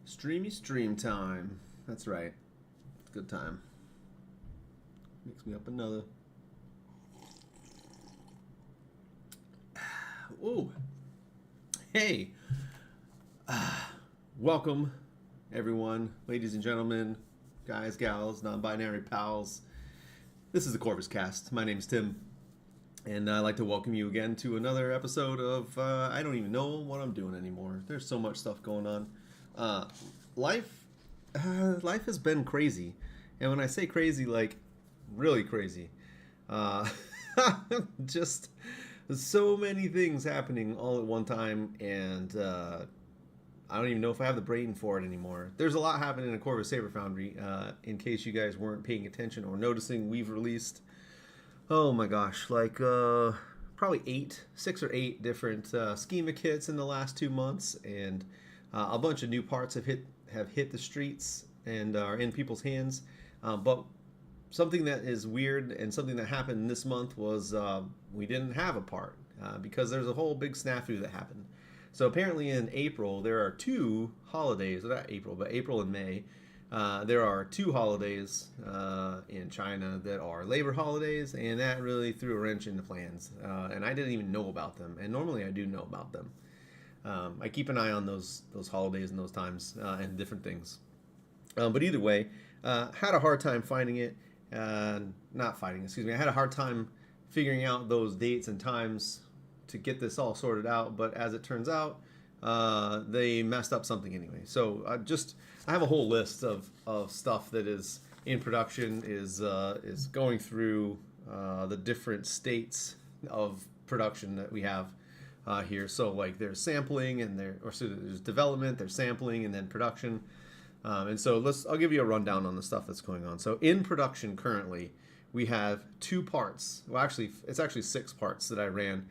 Streamy stream time. That's right. It's a good time. Mix me up another. Ooh. Hey. Welcome, everyone, ladies and gentlemen, guys, gals, non-binary pals. This is the Corvus Cast. My name's Tim, and I'd like to welcome you again to another episode of I don't even know what I'm doing anymore. There's so much stuff going on. Life has been crazy, and when I say crazy, like really crazy. Just so many things happening all at one time, and I don't even know if I have the brain for it anymore. There's a lot happening in Corvus Saber Foundry. In case you guys weren't paying attention or noticing, we've released, oh my gosh, like probably 6 or 8 different schema kits in the last 2 months, and a bunch of new parts have hit the streets and are in people's hands. But something that is weird and something that happened this month was we didn't have a part because there's a whole big snafu that happened. So apparently in April, there are 2 holidays, not April, but April and May. There are 2 holidays in China that are labor holidays, and that really threw a wrench in the plans. And I didn't even know about them, and normally I do know about them. I keep an eye on those holidays and those times and different things. But either way, had a hard time finding it. Not finding, excuse me. I had a hard time figuring out those dates and times to get this all sorted out. But as it turns out, they messed up something anyway. So I have a whole list of stuff that is in production, is going through the different states of production that we have. Here, so like there's sampling and there's development, there's sampling, and then production, and so I'll give you a rundown on the stuff that's going on. So in production currently, we have 2 parts. Well, actually, it's actually 6 parts that I ran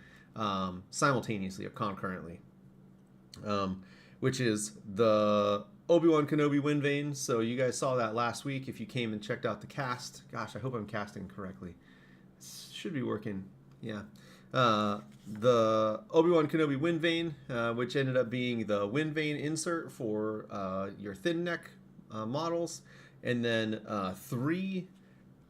simultaneously or concurrently, which is the Obi-Wan Kenobi Wind Vane. So you guys saw that last week if you came and checked out the cast. Gosh, I hope I'm casting correctly. It should be working. Yeah. The Obi-Wan Kenobi Wind Vane, which ended up being the Wind Vane insert for your thin neck models, and then 3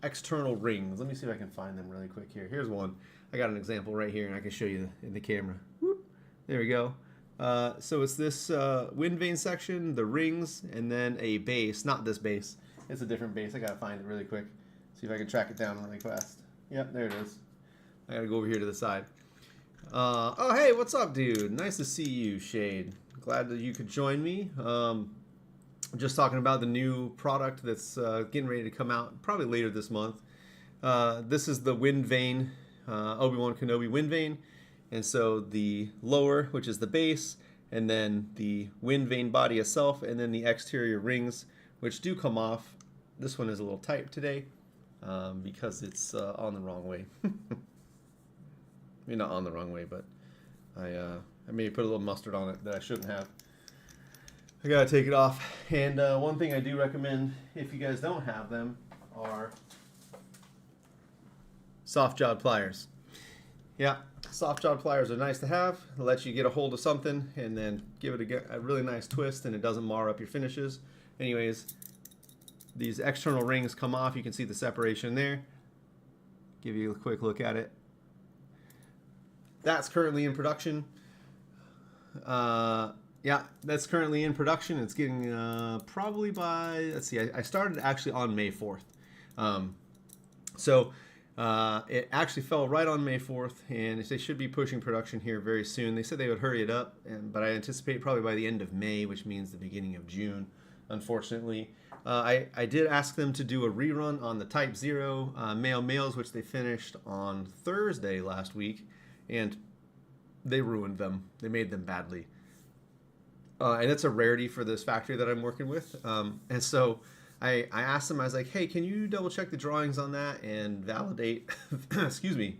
external rings. Let me see if I can find them really quick here. Here's one. I got an example right here, and I can show you in the camera. Whoop. There we go. So it's this Wind Vane section, the rings, and then a base. Not this base. It's a different base. I gotta find it really quick. See if I can track it down really fast. Yep, there it is. I gotta go over here to the side. Oh, hey, what's up, dude? Nice to see you, Shade. Glad that you could join me. Just talking about the new product that's getting ready to come out probably later this month. This is the Wind Vane, Obi-Wan Kenobi Wind Vane. And so the lower, which is the base, and then the Wind Vane body itself, and then the exterior rings, which do come off. This one is a little tight today because it's on the wrong way. I mean, not on the wrong way, but I maybe put a little mustard on it that I shouldn't have. I gotta take it off. And one thing I do recommend, if you guys don't have them, are soft jawed pliers. Yeah, soft jawed pliers are nice to have. It lets you get a hold of something and then give it a really nice twist, and it doesn't mar up your finishes. Anyways, these external rings come off. You can see the separation there. Give you a quick look at it. That's currently in production. Yeah, that's currently in production. It's getting probably by, let's see, I started actually on May 4th. So it actually fell right on May 4th, and they should be pushing production here very soon. They said they would hurry it up, but I anticipate probably by the end of May, which means the beginning of June, unfortunately. I did ask them to do a rerun on the Type 0 males, which they finished on Thursday last week. And they ruined them. They made them badly. And it's a rarity for this factory that I'm working with. And so I asked them, I was like, hey, can you double check the drawings on that and validate, excuse me,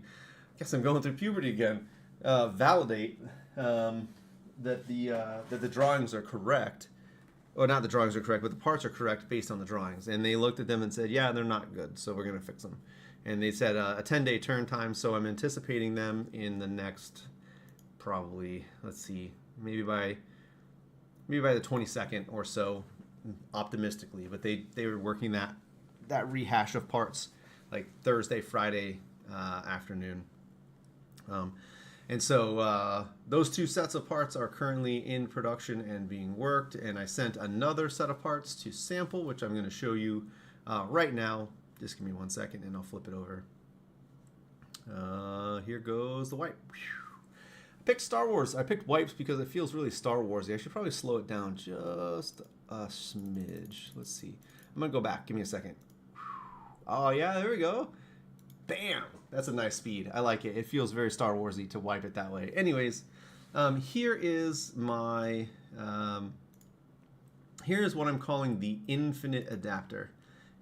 I guess I'm going through puberty again, validate that the drawings are correct. Or not the drawings are correct, but the parts are correct based on the drawings. And they looked at them and said, yeah, they're not good, so we're going to fix them. And they said a 10-day turn time, so I'm anticipating them in the next, probably, let's see, maybe by maybe by the 22nd or so, optimistically. But they were working that rehash of parts like Thursday, Friday afternoon. And so those two sets of parts are currently in production and being worked. And I sent another set of parts to sample, which I'm going to show you right now. Just give me 1 second and I'll flip it over. Here goes the wipe. I picked Star Wars. I picked wipes because it feels really Star Warsy. I should probably slow it down just a smidge. Let's see. I'm going to go back. Give me a second. Oh, yeah, there we go. Bam! That's a nice speed. I like it. It feels very Star Warsy to wipe it that way. Anyways, here is my... here is what I'm calling the infinite adapter.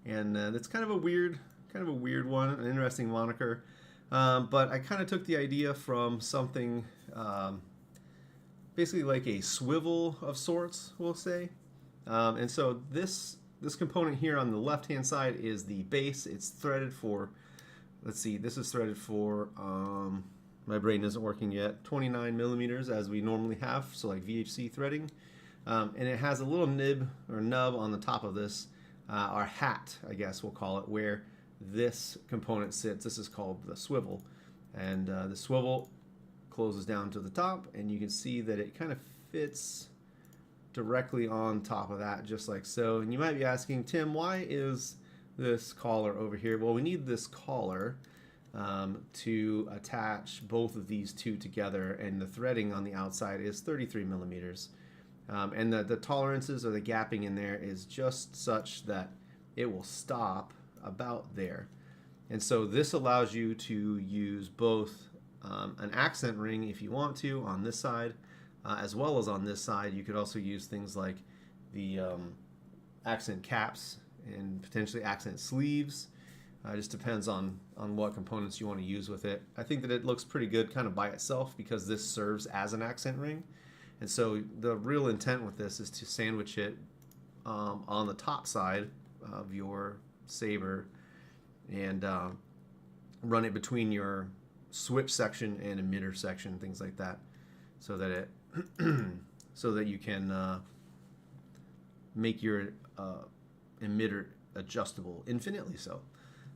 And that's kind of a weird one, an interesting moniker. But I kind of took the idea from something basically like a swivel of sorts, we'll say. And so this component here on the left-hand side is the base. It's threaded for, let's see, this is threaded for, my brain isn't working yet, 29 millimeters as we normally have, so like VHC threading. And it has a little nib or nub on the top of this, our hat, I guess we'll call it, where this component sits. This is called the swivel. And the swivel closes down to the top, and you can see that it kind of fits directly on top of that, just like so. And you might be asking, Tim, why is this collar over here? Well, we need this collar to attach both of these two together, and the threading on the outside is 33 millimeters. And the tolerances or the gapping in there is just such that it will stop about there. And so this allows you to use both an accent ring if you want to on this side, as well as on this side. You could also use things like the accent caps and potentially accent sleeves. It just depends on what components you want to use with it. I think that it looks pretty good kind of by itself because this serves as an accent ring. And so the real intent with this is to sandwich it on the top side of your Saber and run it between your switch section and emitter section, things like that, so that it so that you can make your emitter adjustable infinitely so.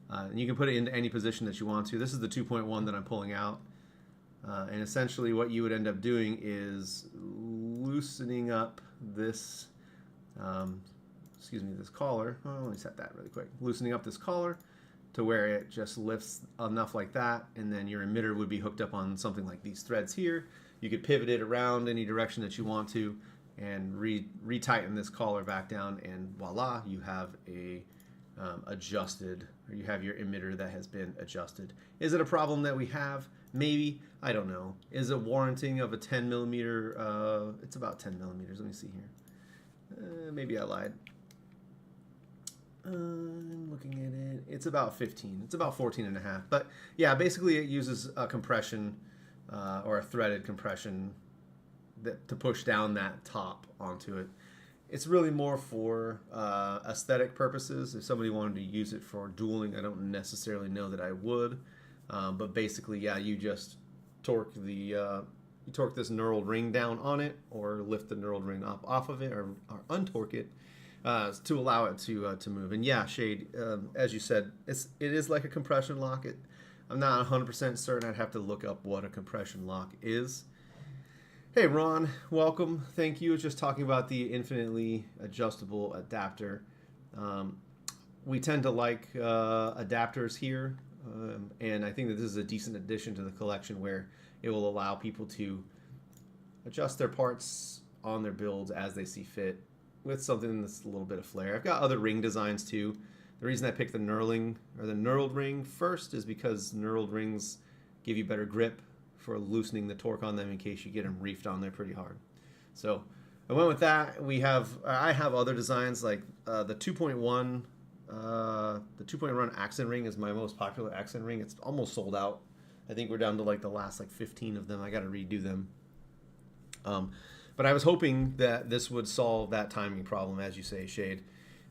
And you can put it into any position that you want to. This is the 2.1 that I'm pulling out. And essentially what you would end up doing is loosening up this, this collar. Oh, let me set that really quick. Loosening up this collar to where it just lifts enough like that, and then your emitter would be hooked up on something like these threads here. You could pivot it around any direction that you want to and retighten this collar back down, and voila, you have a adjusted, or you have your emitter that has been adjusted. Is it a problem that we have? Maybe. I don't know. Is it warranting of a 10 millimeter? It's about 10 millimeters. Let me see here. Maybe I lied. I'm looking at it. It's about 15. It's about 14 and a half. But yeah, basically it uses a compression or a threaded compression to push down that top onto it. It's really more for aesthetic purposes. If somebody wanted to use it for dueling, I don't necessarily know that I would. But basically, yeah, you just torque this knurled ring down on it, or lift the knurled ring up off of it, or untorque it to allow it to move. And yeah, Shade, as you said, it is like a compression lock. I'm not 100% certain. I'd have to look up what a compression lock is. Hey Ron, welcome. Thank you. Just talking about the infinitely adjustable adapter. We tend to like adapters here, and I think that this is a decent addition to the collection where it will allow people to adjust their parts on their builds as they see fit with something that's a little bit of flair. I've got other ring designs too. The reason I picked the knurling or the knurled ring first is because knurled rings give you better grip for loosening the torque on them in case you get them reefed on there pretty hard. So I went with that. I have other designs like the 2.1. The 2.1 accent ring is my most popular accent ring. It's almost sold out. I think we're down to like the last 15 of them. I got to redo them. But I was hoping that this would solve that timing problem, as you say, Shade.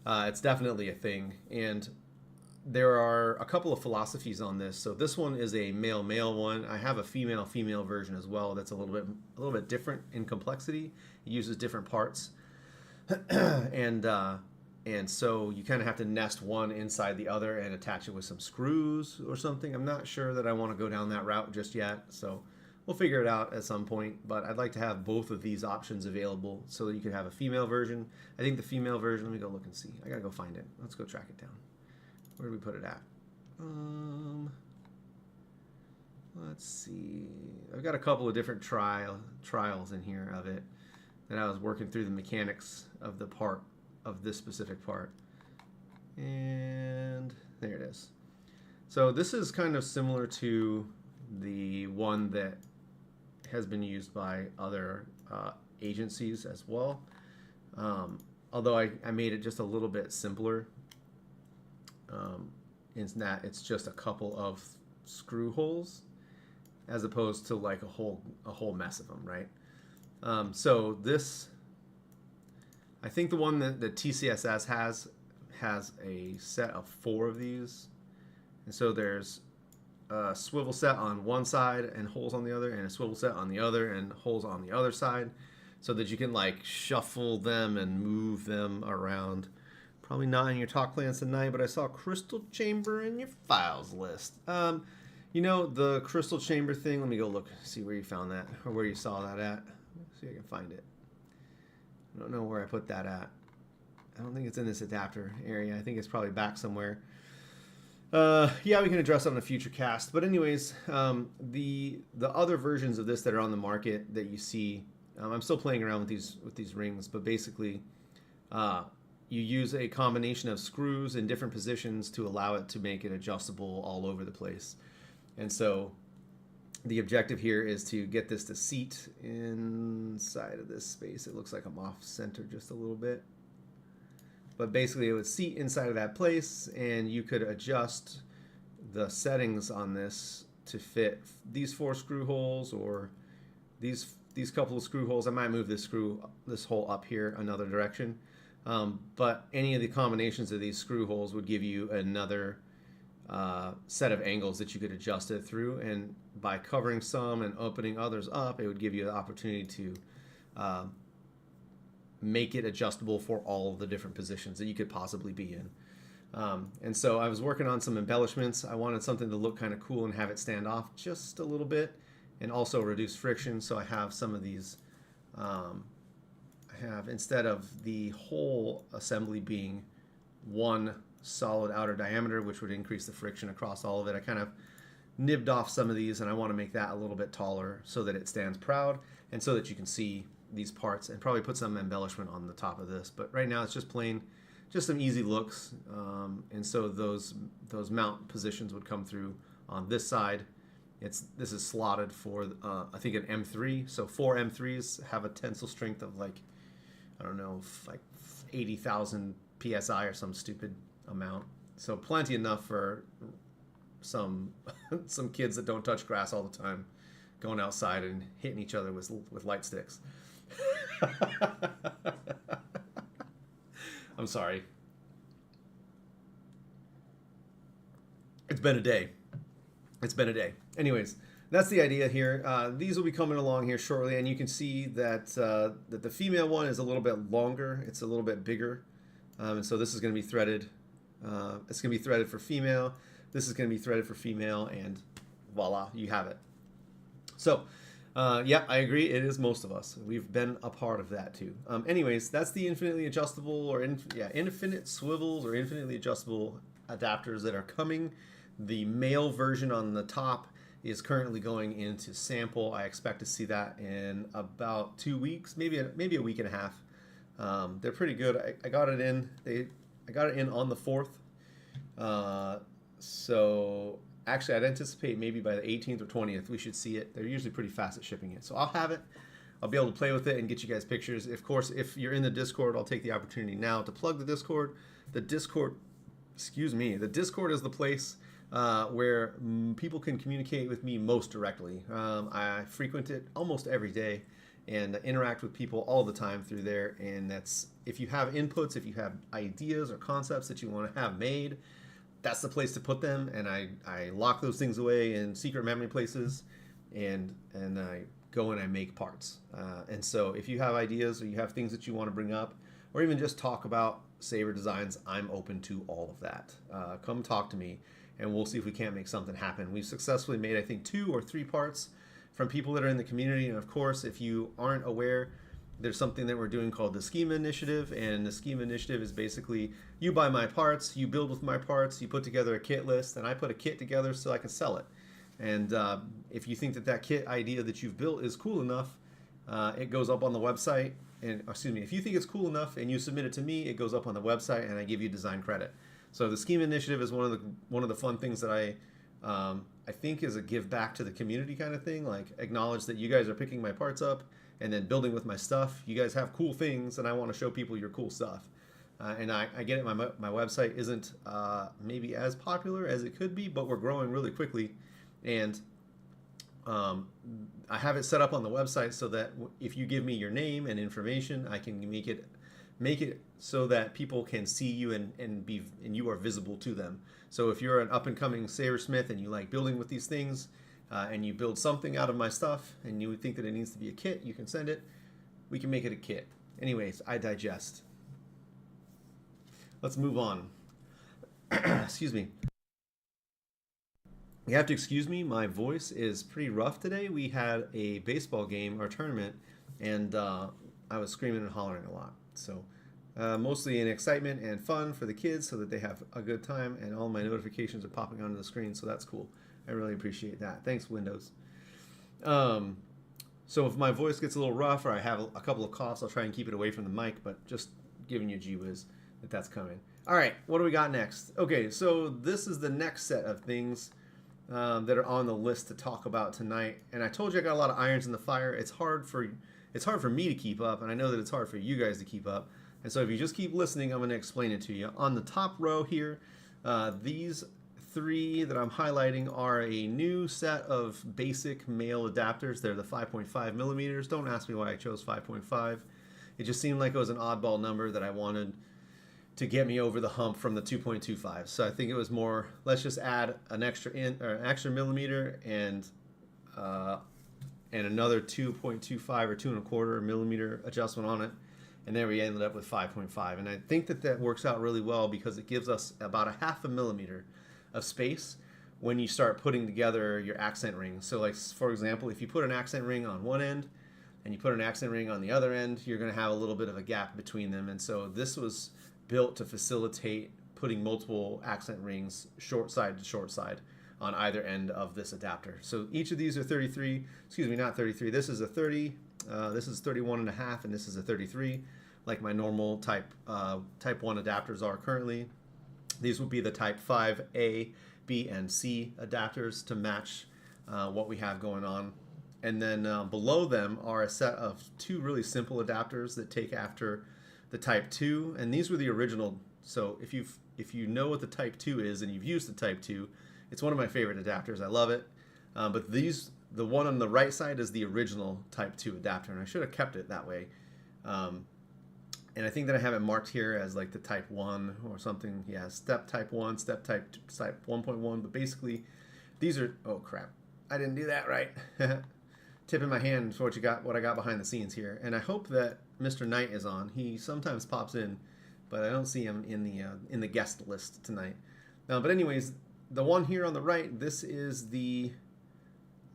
It's definitely a thing, and there are a couple of philosophies on this. So this one is a male one. I have a female version as well. That's a little bit different in complexity. It uses different parts, and so you kind of have to nest one inside the other and attach it with some screws or something. I'm not sure that I want to go down that route just yet. So we'll figure it out at some point. But I'd like to have both of these options available so that you could have a female version. I think the female version. Let me go look and see. I gotta go find it. Let's go track it down. Where do we put it at? Let's see. I've got a couple of different trials in here of it that I was working through the mechanics of the part, of this specific part. And there it is. So this is kind of similar to the one that has been used by other agencies as well. Although I made it just a little bit simpler. In that it's just a couple of screw holes as opposed to like a whole mess of them, right? So this, I think the one that the TCSS has a set of 4 of these, and so there's a swivel set on one side and holes on the other, and a swivel set on the other and holes on the other side, so that you can like shuffle them and move them around. Probably not in your talk plans tonight, but I saw crystal chamber in your files list. You know, the crystal chamber thing, let me go look, see where you found that, or where you saw that at. Let's see if I can find it. I don't know where I put that at. I don't think it's in this adapter area. I think it's probably back somewhere. Yeah, we can address it on a future cast. But anyways, the other versions of this that are on the market that you see, I'm still playing around with these rings, but basically, you use a combination of screws in different positions to allow it to make it adjustable all over the place. And so the objective here is to get this to seat inside of this space. It looks like I'm off center just a little bit. But basically it would seat inside of that place, and you could adjust the settings on this to fit these 4 screw holes or these couple of screw holes. I might move this hole up here another direction. But any of the combinations of these screw holes would give you another set of angles that you could adjust it through, and by covering some and opening others up, it would give you the opportunity to make it adjustable for all of the different positions that you could possibly be in. And so I was working on some embellishments. I wanted something to look kind of cool and have it stand off just a little bit and also reduce friction. So I have some of these, instead of the whole assembly being one solid outer diameter, which would increase the friction across all of it, I kind of nibbed off some of these, and I want to make that a little bit taller so that it stands proud and so that you can see these parts, and probably put some embellishment on the top of this. But right now it's just some easy looks, and so those mount positions would come through on this side. This is slotted for I think an M3, so 4 M3s have a tensile strength of like, I don't know, like 80,000 psi or some stupid amount. So plenty enough for some kids that don't touch grass all the time going outside and hitting each other with light sticks. I'm sorry. It's been a day. Anyways, that's the idea here. These will be coming along here shortly, and you can see that that the female one is a little bit longer. It's a little bit bigger, and so this is going to be threaded. It's going to be threaded for female. This is going to be threaded for female, and voila, you have it. So, yeah, I agree. It is most of us. We've been a part of that too. Anyways, that's the infinitely adjustable or infinite swivels or infinitely adjustable adapters that are coming. The male version on the top is currently going into sample. I expect to see that in about 2 weeks, maybe a week and a half. They're pretty good. I got it in. I got it in on the 4th. So actually, I'd anticipate maybe by the 18th or 20th we should see it. They're usually pretty fast at shipping it, so I'll have it. I'll be able to play with it and get you guys pictures. Of course, if you're in the Discord, I'll take the opportunity now to plug the Discord. The Discord is the place where people can communicate with me most directly. I frequent it almost every day and interact with people all the time through there. And that's, if you have inputs, if you have ideas or concepts that you want to have made, that's the place to put them, and I lock those things away in secret memory places, and I go and I make parts. And so if you have ideas or you have things that you want to bring up, or even just talk about Saber designs, I'm open to all of that. Come talk to me, and we'll see if we can't make something happen. We've successfully made, I think, 2 or 3 parts from people that are in the community. And of course, if you aren't aware, there's something that we're doing called the Schema Initiative. And the Schema Initiative is basically, you buy my parts, you build with my parts, you put together a kit list, and I put a kit together so I can sell it. And if you think that that kit idea that you've built is cool enough, it goes up on the website. And excuse me, if you think it's cool enough and you submit it to me, it goes up on the website, and I give you design credit. So the Schema Initiative is one of the fun things that I think is a give back to the community kind of thing. Like, acknowledge that you guys are picking my parts up and then building with my stuff. You guys have cool things, and I want to show people your cool stuff. And I get it. My website isn't maybe as popular as it could be, but we're growing really quickly, and I have it set up on the website so that if you give me your name and information, I can make it so that people can see you and you are visible to them. So if you're an up and coming sabersmith and you like building with these things, and you build something out of my stuff and you think that it needs to be a kit, you can send it. We can make it a kit. Anyways, I digest. Let's move on. Excuse me. You have to excuse me, my voice is pretty rough today. We had a baseball game or tournament, and I was screaming and hollering a lot. So mostly in excitement and fun for the kids so that they have a good time, and all my notifications are popping onto the screen, so that's cool. I really appreciate that. Thanks, Windows. So if my voice gets a little rough or I have a couple of coughs, I'll try and keep it away from the mic, but just giving you a gee-whiz that that's coming. All right, what do we got next? Okay, so this is the next set of things that are on the list to talk about tonight. And I told you I got a lot of irons in the fire. It's hard for me to keep up, and I know that it's hard for you guys to keep up. And so if you just keep listening, I'm going to explain it to you. On the top row here, these 3 that I'm highlighting are a new set of basic male adapters. They're the 5.5 millimeters. Don't ask me why I chose 5.5. It just seemed like it was an oddball number that I wanted to get me over the hump from the 2.25. So I think it was more, let's just add an extra millimeter and another 2.25 or 2.25 millimeter adjustment on it. And then we ended up with 5.5. And I think that works out really well because it gives us about a 0.5 millimeter of space when you start putting together your accent ring. So like, for example, if you put an accent ring on one end and you put an accent ring on the other end, you're going to have a little bit of a gap between them. And so this was built to facilitate putting multiple accent rings short side to short side on either end of this adapter. So each of these are 33, excuse me, not 33. This is a 30, this is 31.5, and this is a 33, like my normal type 1 adapters are currently. These would be the type 5A, B, and C adapters to match what we have going on. And then below them are a set of 2 really simple adapters that take after the type 2, and these were the original. So if you know what the type 2 is and you've used the type 2, it's one of my favorite adapters. I love it. But the one on the right side is the original type 2 adapter, and I should have kept it that way. And I think that I have it marked here as like the type 1 or something. Yeah, step type 1, step type 1.1. But basically, these are, oh crap, I didn't do that right. Tipping my hand for what I got behind the scenes here. And I hope that Mr. Knight is on. He sometimes pops in, but I don't see him in the guest list tonight. But anyways, the one here on the right, this is the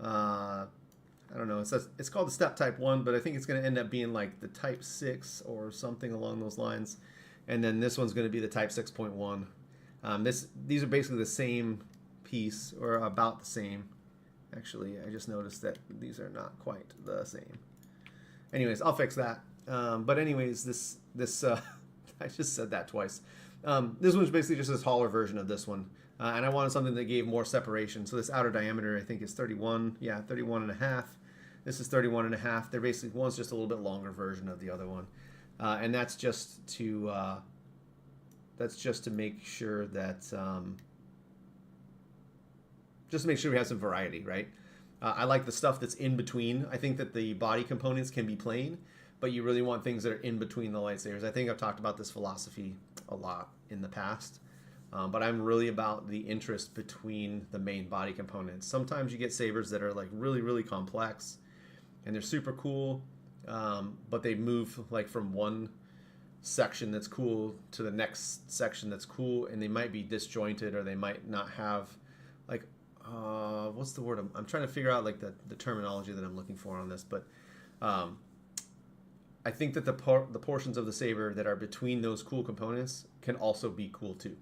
I don't know. It's called the step type 1, but I think it's going to end up being like the type 6 or something along those lines. And then this one's going to be the type 6.1. These are basically the same piece, or about the same. Actually, I just noticed that these are not quite the same. Anyways, I'll fix that. But anyways, this I just said that twice. This one's basically just a taller version of this one. And I wanted something that gave more separation. So this outer diameter, I think, is 31. Yeah, 31.5. This is 31.5. They're basically, one's just a little bit longer version of the other one. And that's just to make sure that we have some variety, right? I like the stuff that's in between. I think that the body components can be plain, but you really want things that are in between the lightsabers. I think I've talked about this philosophy a lot in the past. But I'm really about the interest between the main body components. Sometimes you get sabers that are like really, really complex and they're super cool, but they move like from one section that's cool to the next section that's cool, and they might be disjointed or they might not have like what's the word I'm trying to figure out like the terminology that I'm looking for on this, but I think that the portions of the saber that are between those cool components can also be cool too.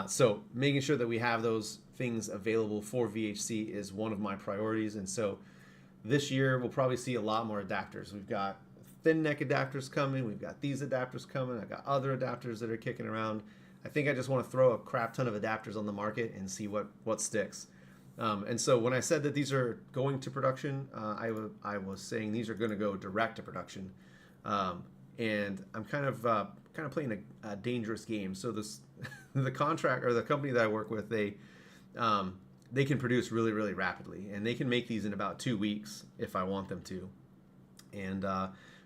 So making sure that we have those things available for VHC is one of my priorities, and so this year we'll probably see a lot more adapters. We've got thin neck adapters coming, we've got these adapters coming, I've got other adapters that are kicking around. I think I just want to throw a crap ton of adapters on the market and see what sticks. And so when I said that these are going to production, I was saying these are going to go direct to production. And I'm kind of playing a dangerous game. So this the contract or the company that I work with, they can produce really, really rapidly, and they can make these in about 2 weeks if I want them to. And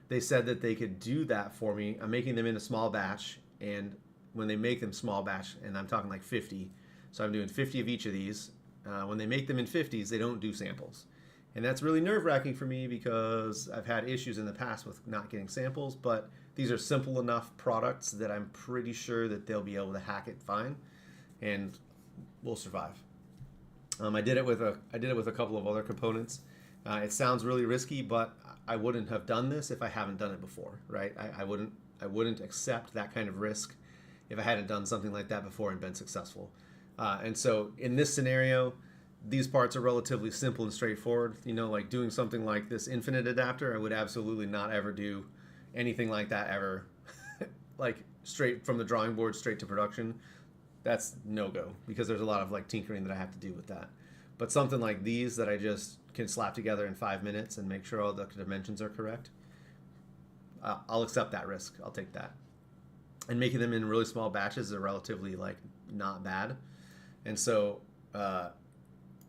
they said that they could do that for me. I'm making them in a small batch, and when they make them small batch, and I'm talking like 50, so I'm doing 50 of each of these. When they make them in 50s, they don't do samples. And that's really nerve-wracking for me because I've had issues in the past with not getting samples, but these are simple enough products that I'm pretty sure that they'll be able to hack it fine, and we'll survive. I did it with a couple of other components. It sounds really risky, but I wouldn't have done this if I haven't done it before, right? I wouldn't accept that kind of risk if I hadn't done something like that before and been successful. And so in this scenario, these parts are relatively simple and straightforward. You know, like doing something like this infinite adapter, I would absolutely not ever do anything like that ever. Like straight from the drawing board straight to production. That's no-go because there's a lot of like tinkering that I have to do with that. But something like these that I just can slap together in 5 minutes and make sure all the dimensions are correct, I'll accept that risk. I'll take that. And making them in really small batches are relatively like not bad. And so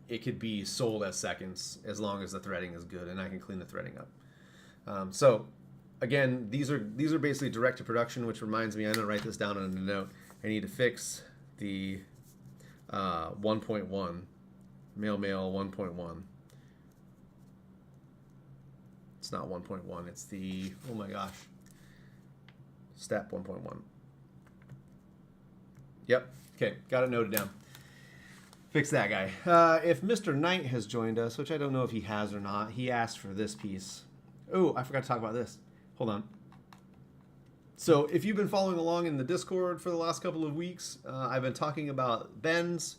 it could be sold as seconds as long as the threading is good and I can clean the threading up. So again, these are basically direct to production, which reminds me, I'm gonna write this down on a note. I need to fix the 1.1, male 1.1. It's not 1.1, it's the, oh my gosh, step 1.1. Yep, okay, got it noted down. Fix that guy. If Mr. Knight has joined us, which I don't know if he has or not, he asked for this piece. Oh, I forgot to talk about this. Hold on. So if you've been following along in the Discord for the last couple of weeks, I've been talking about bends,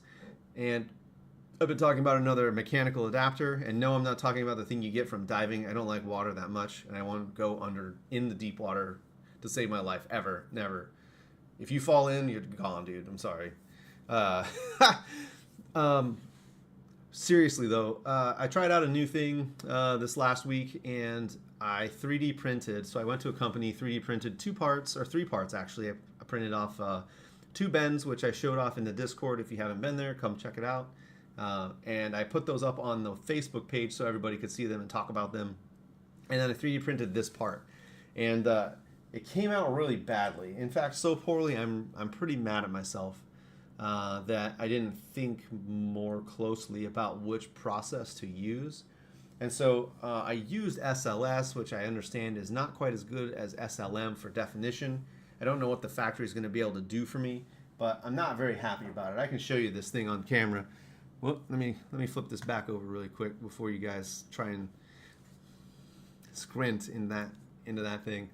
and I've been talking about another mechanical adapter. And no, I'm not talking about the thing you get from diving. I don't like water that much, and I won't go in the deep water to save my life, ever, never. If you fall in, you're gone, dude. I'm sorry. Seriously though, I tried out a new thing this last week, and I 3D printed. So I went to a company, 3D printed 2 parts, or 3 parts actually. I printed off 2 bends, which I showed off in the Discord. If you haven't been there, come check it out. And I put those up on the Facebook page so everybody could see them and talk about them. And then I 3D printed this part, and it came out really badly. In fact, so poorly, I'm pretty mad at myself. That I didn't think more closely about which process to use. And so I used SLS, which I understand is not quite as good as SLM for definition. I don't know what the factory is going to be able to do for me, but I'm not very happy about it. I can show you this thing on camera. Well, let me flip this back over really quick before you guys try and squint into that thing.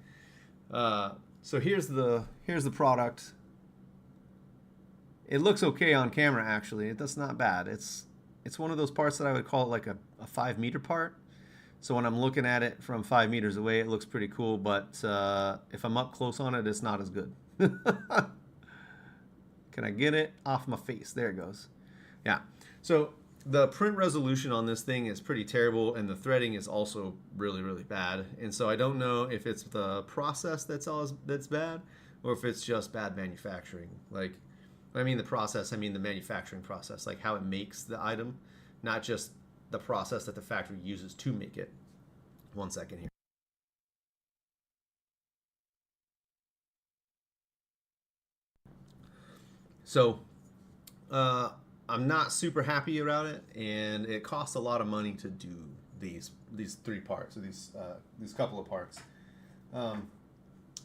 So here's the product. It looks okay on camera, actually. That's not bad. It's one of those parts that I would call like a 5-meter part. So when I'm looking at it from 5 meters away, it looks pretty cool. But if I'm up close on it, it's not as good. Can I get it off my face? There it goes. Yeah. So the print resolution on this thing is pretty terrible, and the threading is also really, really bad. And so I don't know if it's the process that's bad, or if it's just bad manufacturing. Like, when I mean the process, I mean the manufacturing process, like how it makes the item, not just the process that the factory uses to make it. 1 second here. So uh, I'm not super happy about it, and it costs a lot of money to do these three parts, or these couple of parts. Um,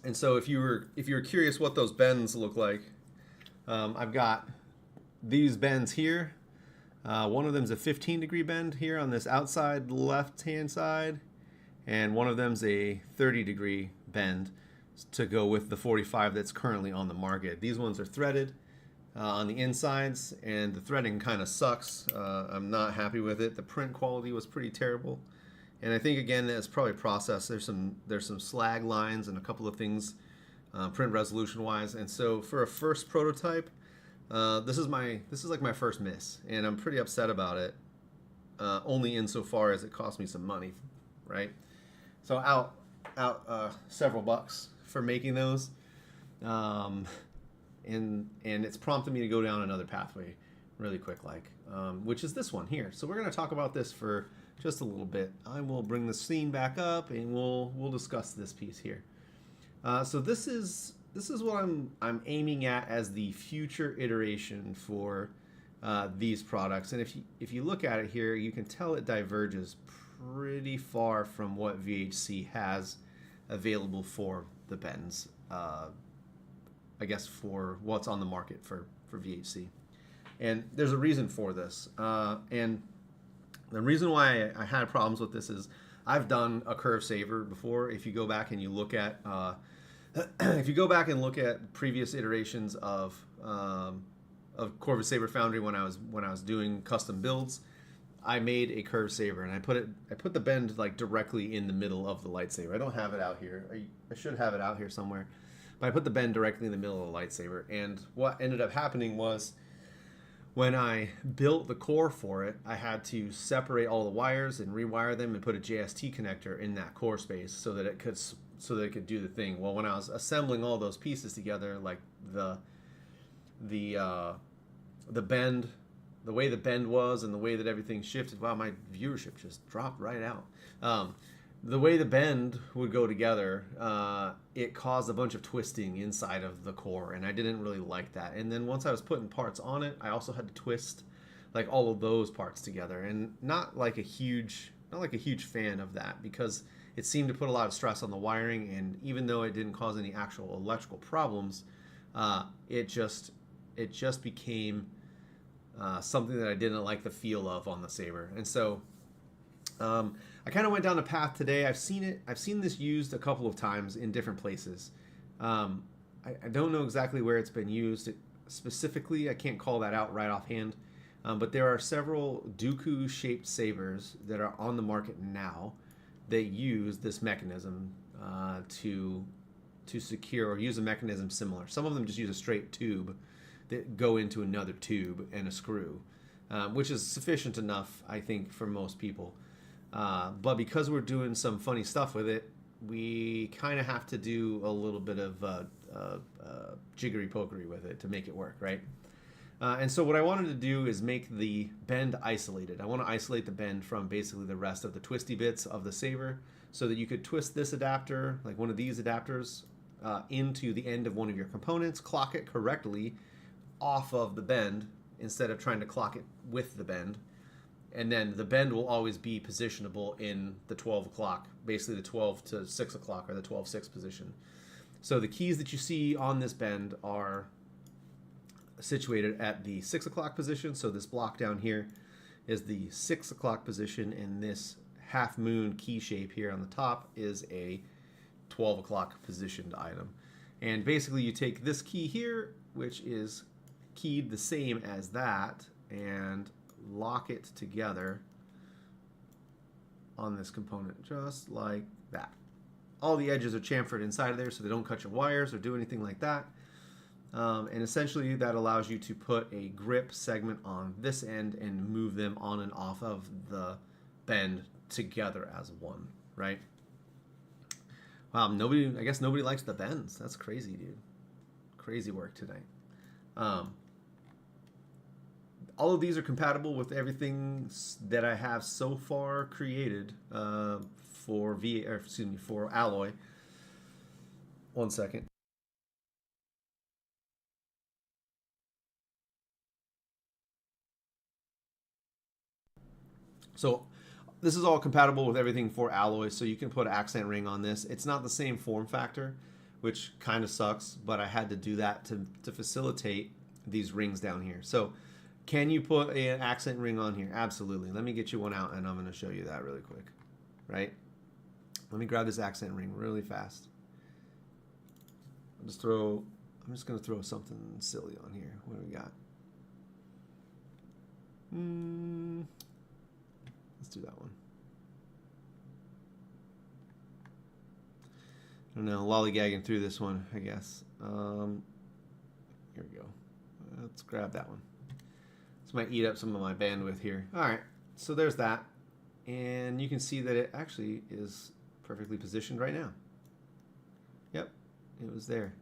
and so if you were curious what those bends look like, I've got these bends here. One of them is a 15-degree bend here on this outside left-hand side, and one of them's a 30-degree bend to go with the 45 that's currently on the market. These ones are threaded on the insides, and the threading kind of sucks. I'm not happy with it. The print quality was pretty terrible, and I think again it's probably processed. There's some slag lines and a couple of things print resolution wise, and so for a first prototype, this is like my first miss, and I'm pretty upset about it. Only insofar as it cost me some money, right? So out several bucks for making those, um, and it's prompted me to go down another pathway really quick, which is this one here. So we're going to talk about this for just a little bit. I will bring the scene back up, and we'll discuss this piece here. So this is what I'm aiming at as the future iteration for these products. And if you look at it here, you can tell it diverges pretty far from what VHC has available for the bends. I guess for what's on the market for VHC. And there's a reason for this. And the reason why I had problems with this is I've done a curve saver before. If you go back and you look at previous iterations of Corvus Saber Foundry when I was doing custom builds, I made a curved saber, and I put the bend like directly in the middle of the lightsaber. I don't have it out here. I should have it out here somewhere, but I put the bend directly in the middle of the lightsaber. And what ended up happening was, when I built the core for it, I had to separate all the wires and rewire them and put a JST connector in that core space so that it could do the thing. Well, when I was assembling all those pieces together, like the bend, the way the bend was and the way that everything shifted, wow, my viewership just dropped right out. The way the bend would go together, it caused a bunch of twisting inside of the core, and I didn't really like that. And then once I was putting parts on it, I also had to twist like all of those parts together, and not like a huge fan of that, because it seemed to put a lot of stress on the wiring, and even though it didn't cause any actual electrical problems, it just became something that I didn't like the feel of on the Saber. And so I kind of went down a path today. I've seen this used a couple of times in different places. I don't know exactly where it's been used specifically. I can't call that out right offhand. But there are several Dooku-shaped sabers that are on the market now that use this mechanism to secure, or use a mechanism similar. Some of them just use a straight tube that go into another tube and a screw, which is sufficient enough, I think, for most people. But because we're doing some funny stuff with it, we kind of have to do a little bit of jiggery-pokery with it to make it work, right? And so what I wanted to do is make the bend isolated. I want to isolate the bend from basically the rest of the twisty bits of the Saber, so that you could twist this adapter, like one of these adapters, into the end of one of your components, clock it correctly off of the bend instead of trying to clock it with the bend. And then the bend will always be positionable in the 12 o'clock, basically the 12 to 6 o'clock, or the 12-6 position. So the keys that you see on this bend are situated at the 6 o'clock position. So this block down here is the 6 o'clock position, and this half moon key shape here on the top is a 12 o'clock positioned item. And basically you take this key here, which is keyed the same as that, and lock it together on this component just like that. All the edges are chamfered inside of there so they don't cut your wires or do anything like that. And essentially that allows you to put a grip segment on this end and move them on and off of the bend together as one, right? Wow, I guess nobody likes the bends. That's crazy, dude. Crazy work tonight. All of these are compatible with everything that I have so far created for Alloy. One second. So this is all compatible with everything for alloys, so you can put an accent ring on this. It's not the same form factor, which kind of sucks, but I had to do that to facilitate these rings down here. So can you put an accent ring on here? Absolutely. Let me get you one out, and I'm going to show you that really quick. Right? Let me grab this accent ring really fast. I'm just going to throw something silly on here. What do we got? Let's do that one. I don't know, lollygagging through this one, I guess. Here we go. Let's grab that one. This might eat up some of my bandwidth here. All right, so there's that. And you can see that it actually is perfectly positioned right now. Yep, it was there.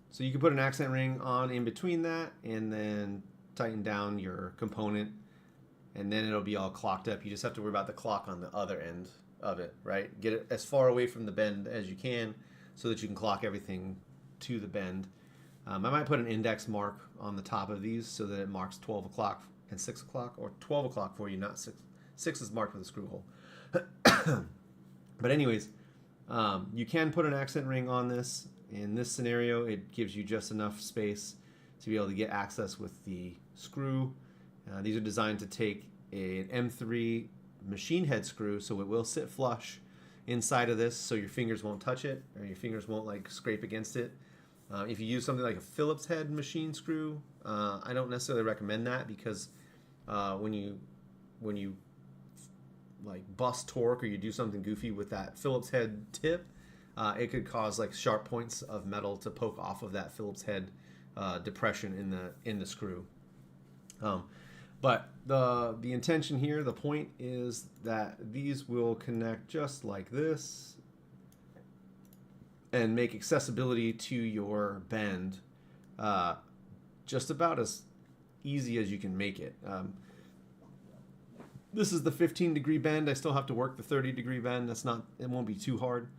So you can put an accent ring on in between that and then tighten down your component, and then it'll be all clocked up. You just have to worry about the clock on the other end of it, right? Get it as far away from the bend as you can so that you can clock everything to the bend. I might put an index mark on the top of these so that it marks 12 o'clock and 6 o'clock, or 12 o'clock for you, not 6. 6 is marked with a screw hole. But anyways, you can put an accent ring on this. In this scenario, it gives you just enough space to be able to get access with the screw. These are designed to take an M3 machine head screw, so it will sit flush inside of this, so your fingers won't touch it, or your fingers won't like scrape against it. If you use something like a Phillips head machine screw, I don't necessarily recommend that, because when you like bust torque or you do something goofy with that Phillips head tip, it could cause like sharp points of metal to poke off of that Phillips head depression in the screw. But the intention here, the point is that these will connect just like this and make accessibility to your bend just about as easy as you can make it. This is the 15-degree bend. I still have to work the 30-degree bend. It won't be too hard.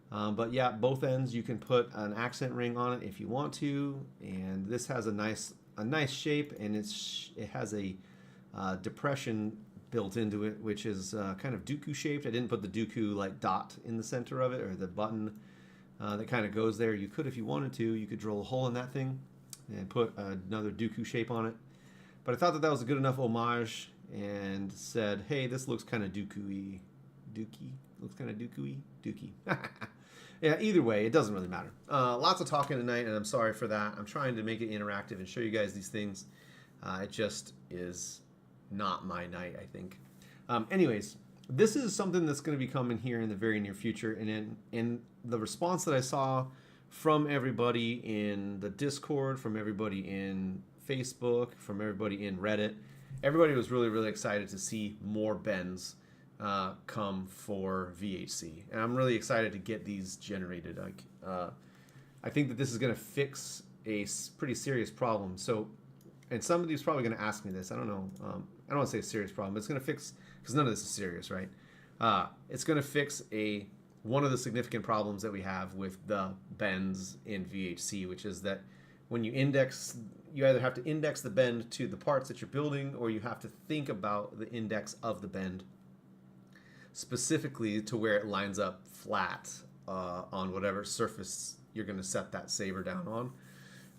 But yeah, both ends you can put an accent ring on it if you want to, and this has a nice shape, and it has a depression built into it, which is kind of Dooku shaped. I didn't put the Dooku like dot in the center of it, or the button that kind of goes there. You could, if you wanted to, you could drill a hole in that thing and put another Dooku shape on it. But I thought that was a good enough homage, and said, hey, this looks kind of Dooku-y. Dookie? Looks kind of Dooku-y? Dookie. Yeah, either way, it doesn't really matter. Lots of talking tonight, and I'm sorry for that. I'm trying to make it interactive and show you guys these things. It just is not my night, I think. Anyways, this is something that's going to be coming here in the very near future, and in the response that I saw from everybody in the Discord, from everybody in Facebook, from everybody in Reddit, everybody was really, really excited to see more bends come for VHC, and I'm really excited to get these generated. I think that this is going to fix a pretty serious problem. So, and somebody's probably going to ask me this. I don't know. I don't want to say a serious problem, but it's going to fix, because none of this is serious, right? It's going to fix one of the significant problems that we have with the bends in VHC, which is that when you index, you either have to index the bend to the parts that you're building, or you have to think about the index of the bend specifically to where it lines up flat on whatever surface you're going to set that saber down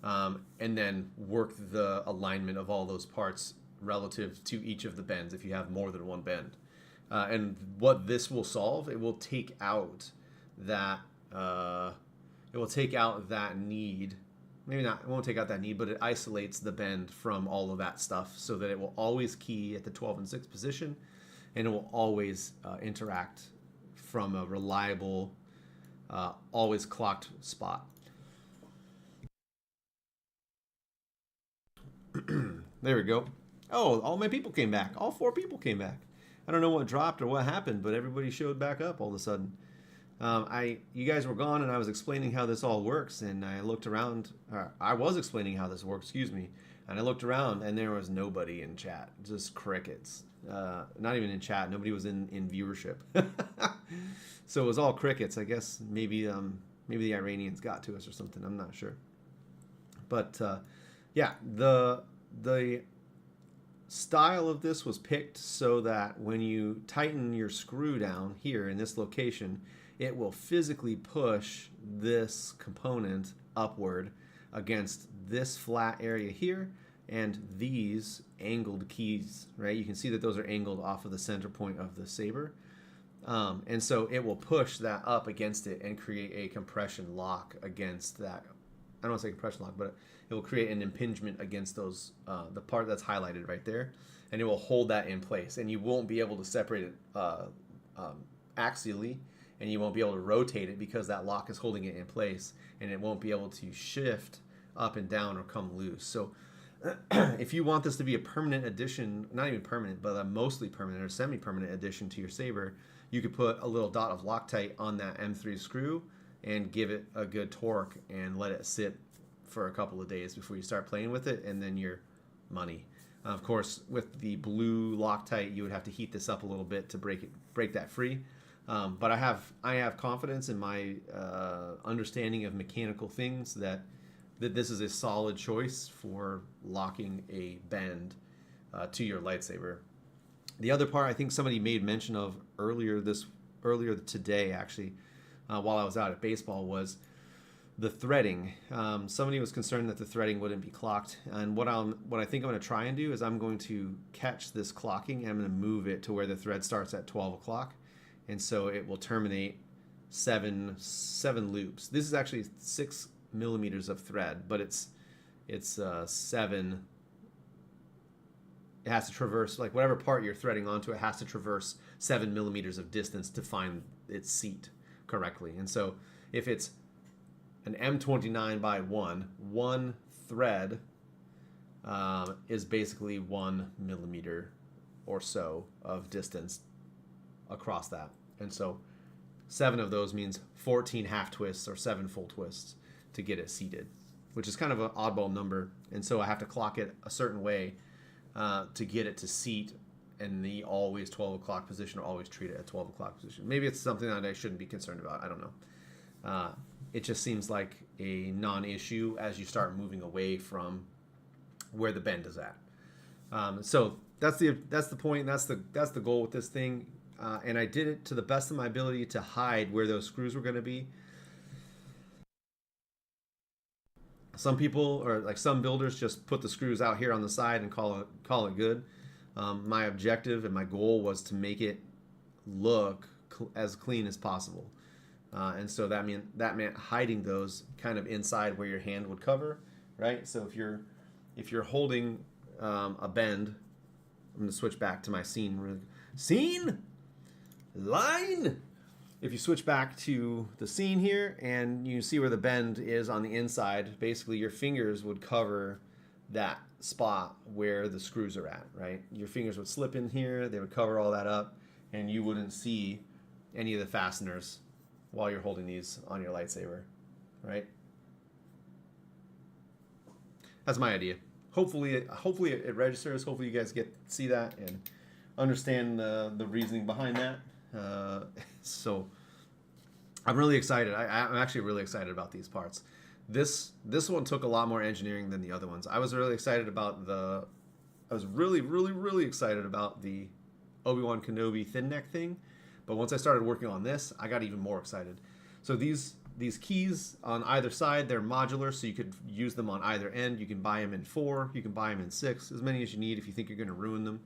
on, and then work the alignment of all those parts relative to each of the bends if you have more than one bend. And what this will solve, it will take out that need. Maybe not, it won't take out that need, but it isolates the bend from all of that stuff so that it will always key at the 12 and 6 position, and it will always interact from a reliable, always clocked spot. There we go. Oh, all my people came back. All 4 people came back. I don't know what dropped or what happened, but everybody showed back up all of a sudden. You guys were gone, and I was explaining how this all works, and I looked around. I was explaining how this works, excuse me, and I looked around, and there was nobody in chat, just crickets. Not even in chat. Nobody was in viewership. So it was all crickets. I guess maybe the Iranians got to us or something. I'm not sure. But yeah, the style of this was picked so that when you tighten your screw down here in this location, it will physically push this component upward against this flat area here and these angled keys, right? You can see that those are angled off of the center point of the Saber. And so it will push that up against it and create a compression lock against that. I don't want to say compression lock, but it will create an impingement against those, the part that's highlighted right there, and it will hold that in place. And you won't be able to separate it axially, and you won't be able to rotate it because that lock is holding it in place, and it won't be able to shift up and down or come loose. So if you want this to be a permanent addition, not even permanent, but a mostly permanent or semi-permanent addition to your Saber, you could put a little dot of Loctite on that M3 screw and give it a good torque and let it sit for a couple of days before you start playing with it, and then you're money. Of course, with the blue Loctite, you would have to heat this up a little bit to break that free. But I have confidence in my understanding of mechanical things that this is a solid choice for locking a bend to your lightsaber. The other part I think somebody made mention of earlier today, actually, while I was out at baseball, was the threading. Somebody was concerned that the threading wouldn't be clocked, and what I think I'm going to try and do is I'm going to catch this clocking and I'm going to move it to where the thread starts at 12 o'clock, and so it will terminate seven loops. This is actually 6 millimeters of thread, but it's 7. It has to traverse, like whatever part you're threading onto, it has to traverse 7 millimeters of distance to find its seat correctly. And so if it's an M29 by 1 thread is basically 1 millimeter or so of distance across that. And so 7 of those means 14 half twists or 7 full twists to get it seated, which is kind of an oddball number. And so I have to clock it a certain way to get it to seat in the always 12 o'clock position, or always treat it at 12 o'clock position. Maybe it's something that I shouldn't be concerned about. I don't know. It just seems like a non-issue as you start moving away from where the bend is at. So that's the point. That's the goal with this thing. And I did it to the best of my ability to hide where those screws were going to be. Some people, or like some builders, just put the screws out here on the side and call it good. My objective and my goal was to make it look as clean as possible, and so that meant hiding those kind of inside where your hand would cover, right? So if you're holding a bend, I'm going to switch back to my scene line. If you switch back to the scene here and you see where the bend is on the inside, basically your fingers would cover that spot where the screws are at, right? Your fingers would slip in here, they would cover all that up, and you wouldn't see any of the fasteners while you're holding these on your lightsaber, right? That's my idea. Hopefully it registers. Hopefully you guys see that and understand the reasoning behind that. So I'm really excited. I'm actually really excited about these parts. This one took a lot more engineering than the other ones. I was really excited about really excited about the Obi-Wan Kenobi thin neck thing, but once I started working on this, I got even more excited. So these keys on either side, they're modular, so you could use them on either end. You can buy them in 4, you can buy them in 6, as many as you need if you think you're going to ruin them.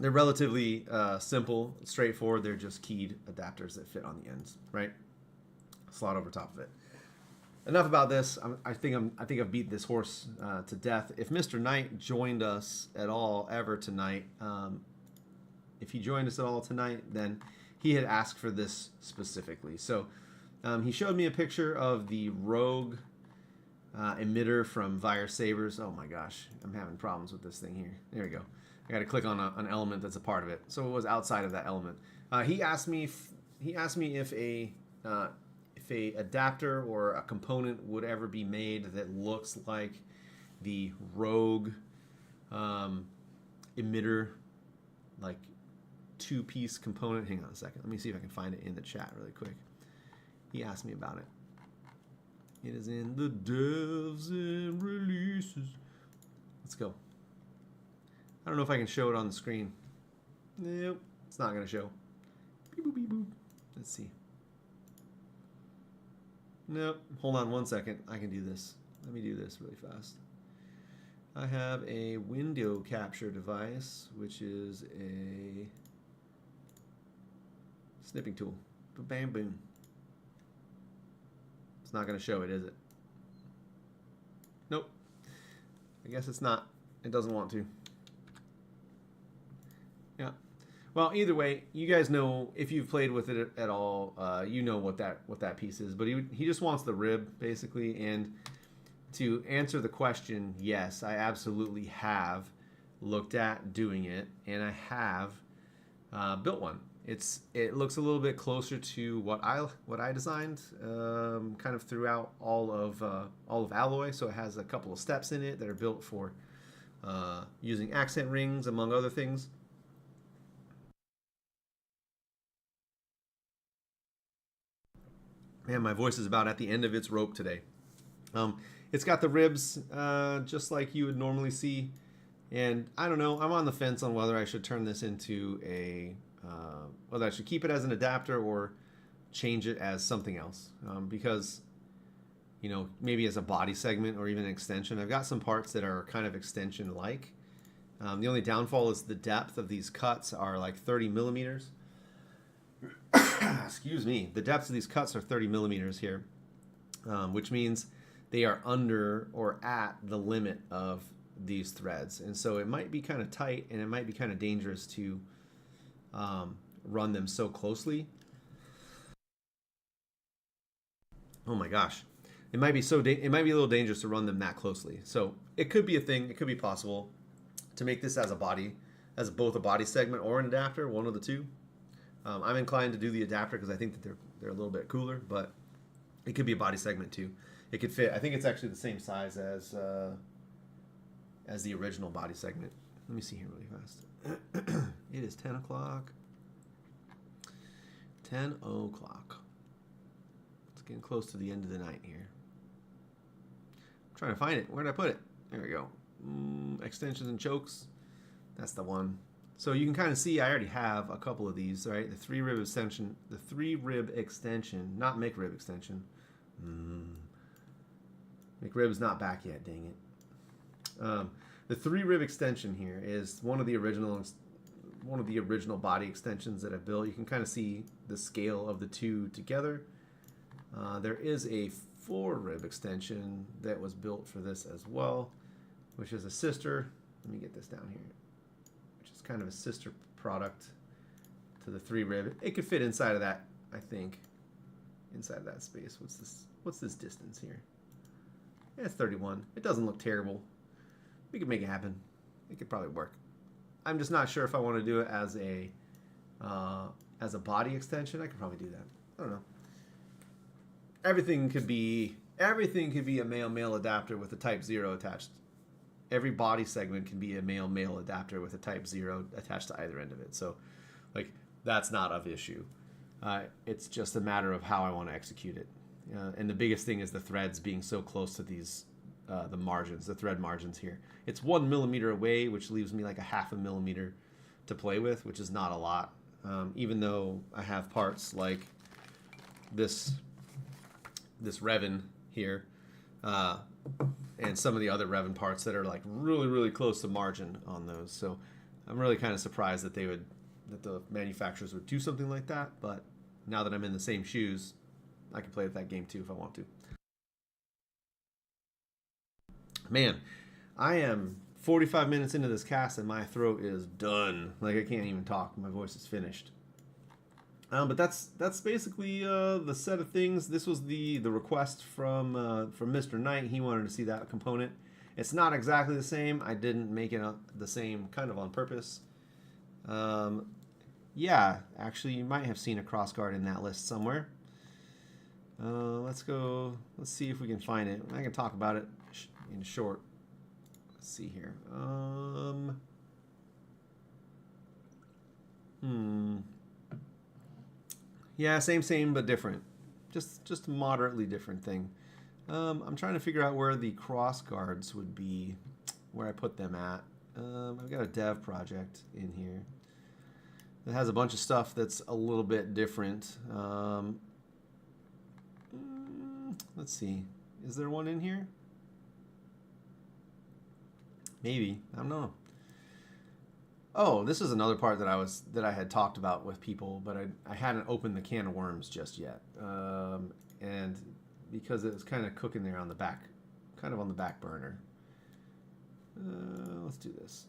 They're relatively simple, straightforward. They're just keyed adapters that fit on the ends, right? Slot over top of it. Enough about this. I think I've beat this horse to death. If Mr. Knight joined us at all ever tonight, if he joined us at all tonight, then he had asked for this specifically. So he showed me a picture of the Rogue emitter from Vire Sabers. Oh my gosh, I'm having problems with this thing here. There we go. I got to click on an element that's a part of it. So it was outside of that element. He asked me if a adapter or a component would ever be made that looks like the Rogue emitter, like 2-piece component. Hang on a second. Let me see if I can find it in the chat really quick. He asked me about it. It is in the devs and releases. Let's go. I don't know if I can show it on the screen. Nope, it's not going to show. Beep, boop, beep, boop. Let's see. Nope, hold on one second. I can do this. Let me do this really fast. I have a window capture device, which is a snipping tool. Bam, boom. It's not going to show it, is it? Nope. I guess it's not. It doesn't want to. Yeah. Well, either way, you guys know, if you've played with it at all, you know what that piece is. But he just wants the rib, basically. And to answer the question, yes, I absolutely have looked at doing it, and I have built one. It looks a little bit closer to what I designed, kind of throughout all of Alloy. So it has a couple of steps in it that are built for using accent rings, among other things. Man, my voice is about at the end of its rope today. It's got the ribs just like you would normally see. And I don't know, I'm on the fence on whether I should turn this into whether I should keep it as an adapter or change it as something else. Because, you know, maybe as a body segment or even an extension. I've got some parts that are kind of extension-like. The only downfall is the depth of these cuts are like 30 millimeters. Excuse me. The depths of these cuts are 30 millimeters here, which means they are under or at the limit of these threads. And so it might be kind of tight, and it might be kind of dangerous to run them so closely. Oh my gosh. It might be it might be a little dangerous to run them that closely. So it could be a thing. It could be possible to make this as a body, as both a body segment or an adapter, one of the two. I'm inclined to do the adapter because I think that they're a little bit cooler, but it could be a body segment too. It could fit. I think it's actually the same size as the original body segment. Let me see here really fast. It is 10 o'clock. 10 o'clock. It's getting close to the end of the night here. I'm trying to find it. Where did I put it? There we go. Extensions and chokes. That's the one. So you can kind of see I already have a couple of these, right? The 3-rib extension, not McRib extension. McRib's not back yet, dang it. The 3-rib extension here is one of the original body extensions that I built. You can kind of see the scale of the two together. There is a 4-rib extension that was built for this as well, which is a sister. Let me get this down here. Which is kind of a sister product to the 3-rib. It could fit inside of that, I think. Inside of that space. What's this distance here? Yeah, it's 31. It doesn't look terrible. We could make it happen. It could probably work. I'm just not sure if I want to do it as a body extension. I could probably do that. I don't know. Everything could be a male-male adapter with a Type 0 attached. Every body segment can be a male-male adapter with a Type 0 attached to either end of it. So, like, that's not of issue. It's just a matter of how I want to execute it. And the biggest thing is the threads being so close to these, the margins, the thread margins here. It's 1 millimeter away, which leaves me like a 0.5 millimeter to play with, which is not a lot. Even though I have parts like this Revan here, and some of the other Revan parts that are like really, really close to margin on those. So I'm really kind of surprised that that the manufacturers would do something like that. But now that I'm in the same shoes, I can play with that game too if I want to. Man, I am 45 minutes into this cast and my throat is done. Like, I can't even talk. My voice is finished. But that's basically the set of things. This was the request from Mr. Knight. He wanted to see that component. It's not exactly the same. I didn't make it the same kind of on purpose. Yeah, actually, you might have seen a crossguard in that list somewhere. Let's see if we can find it. I can talk about it in short. Let's see here. Yeah, same, but different. Just moderately different thing. I'm trying to figure out where the cross guards would be. where I put them at. I've got a dev project in here that has a bunch of stuff that's a little bit different. Let's see. Is there one in here? Maybe. I don't know. Oh, this is another part that I had talked about with people, but I hadn't opened the can of worms just yet. And because it was kind of cooking there on the back, kind of on the back burner. Let's do this.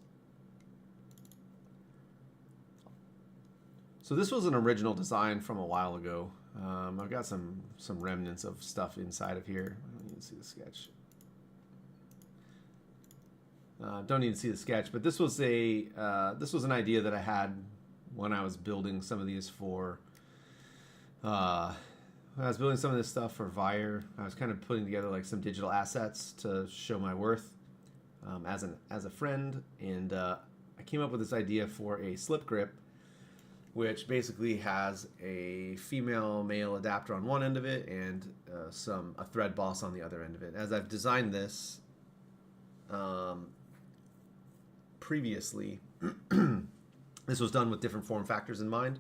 So this was an original design from a while ago. I've got some remnants of stuff inside of here. I don't need to see the sketch. Don't need to see the sketch, but this was an idea that I had when I was building some of these for. When I was building some of this stuff for Vire, I was kind of putting together like some digital assets to show my worth as a friend, and I came up with this idea for a slip grip, which basically has a female-male adapter on one end of it and a thread boss on the other end of it. As I've designed this previously, this was done with different form factors in mind.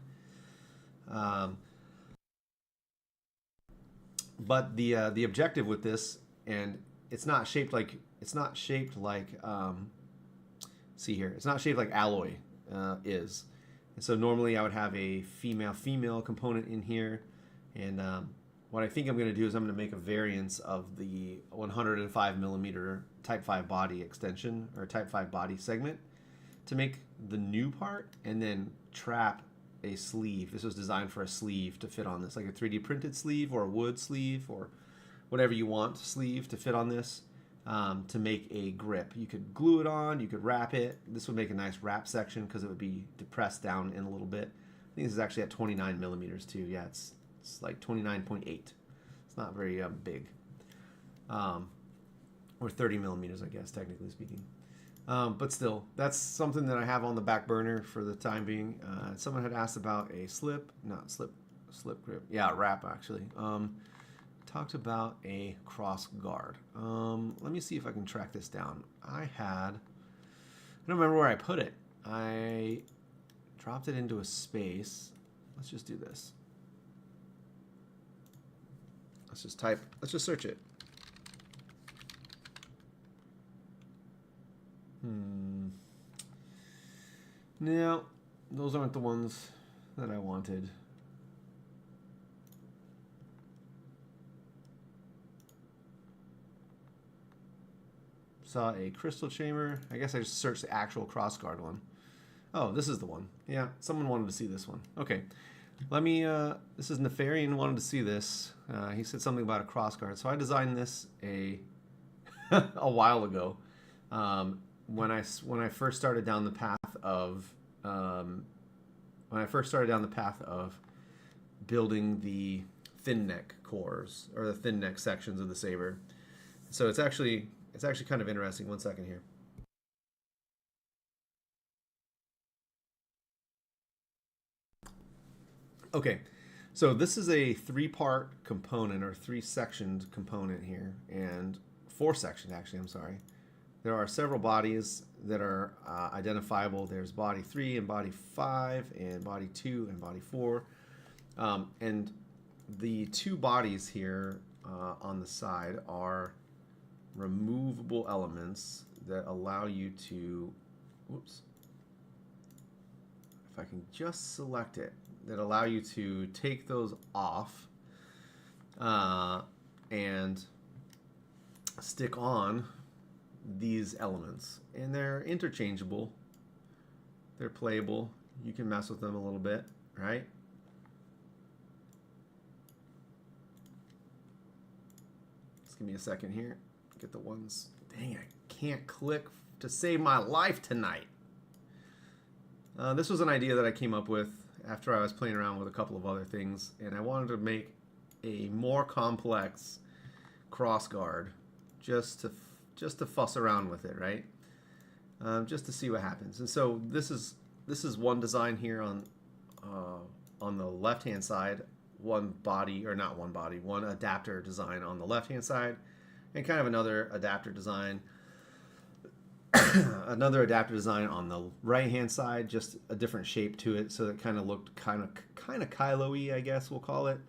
But the objective with this, and it's not shaped like see here, it's not shaped like alloy is. And so normally I would have a female component in here, and what I think I'm going to do is I'm going to make a variance of the 105 millimeter Type 5 body extension or Type 5 body segment to make the new part, and then trap a sleeve. This was designed for a sleeve to fit on this, like a 3D printed sleeve or a wood sleeve or whatever you want sleeve to fit on this, to make a grip. You could glue it on, you could wrap it. This would make a nice wrap section because it would be depressed down in a little bit. I think this is actually at 29 millimeters too. Yeah, it's like 29.8. It's not very big. Or 30 millimeters, I guess, technically speaking. But still, that's something that I have on the back burner for the time being. Someone had asked about a slip grip. Yeah, wrap actually. Talked about a cross guard. Let me see if I can track this down. I don't remember where I put it. I dropped it into a space. Let's just do this. Let's just search it. No, those aren't the ones that I wanted. Saw a crystal chamber. I guess I just searched the actual crossguard one. Oh, this is the one. Yeah, someone wanted to see this one. Okay, let me, this is Nefarian wanted to see this. He said something about a crossguard. So I designed this a while ago. When I first started down the path of building the thin neck cores or the thin neck sections of the Saber. So it's actually kind of interesting. One second here. Okay, so this is a 3-part component or 3-sectioned component here, and 4-sectioned actually. I'm sorry. There are several bodies that are identifiable. There's body 3 and body 5 and body 2 and body 4. And the 2 bodies here on the side are removable elements that allow you to, whoops, if I can just select it, that allow you to take those off and stick on these elements, and they're interchangeable, they're playable, you can mess with them a little bit, right? Just give me a second here, get the ones. Dang, I can't click to save my life tonight. This was an idea that I came up with after I was playing around with a couple of other things, and I wanted to make a more complex crossguard just to fuss around with it, right? Just to see what happens. And so this is one design here on the left-hand side, one adapter design on the left-hand side, and kind of another adapter design another adapter design on the right hand side, just a different shape to it, so it kind of looked kind of Kylo-y, I guess we'll call it.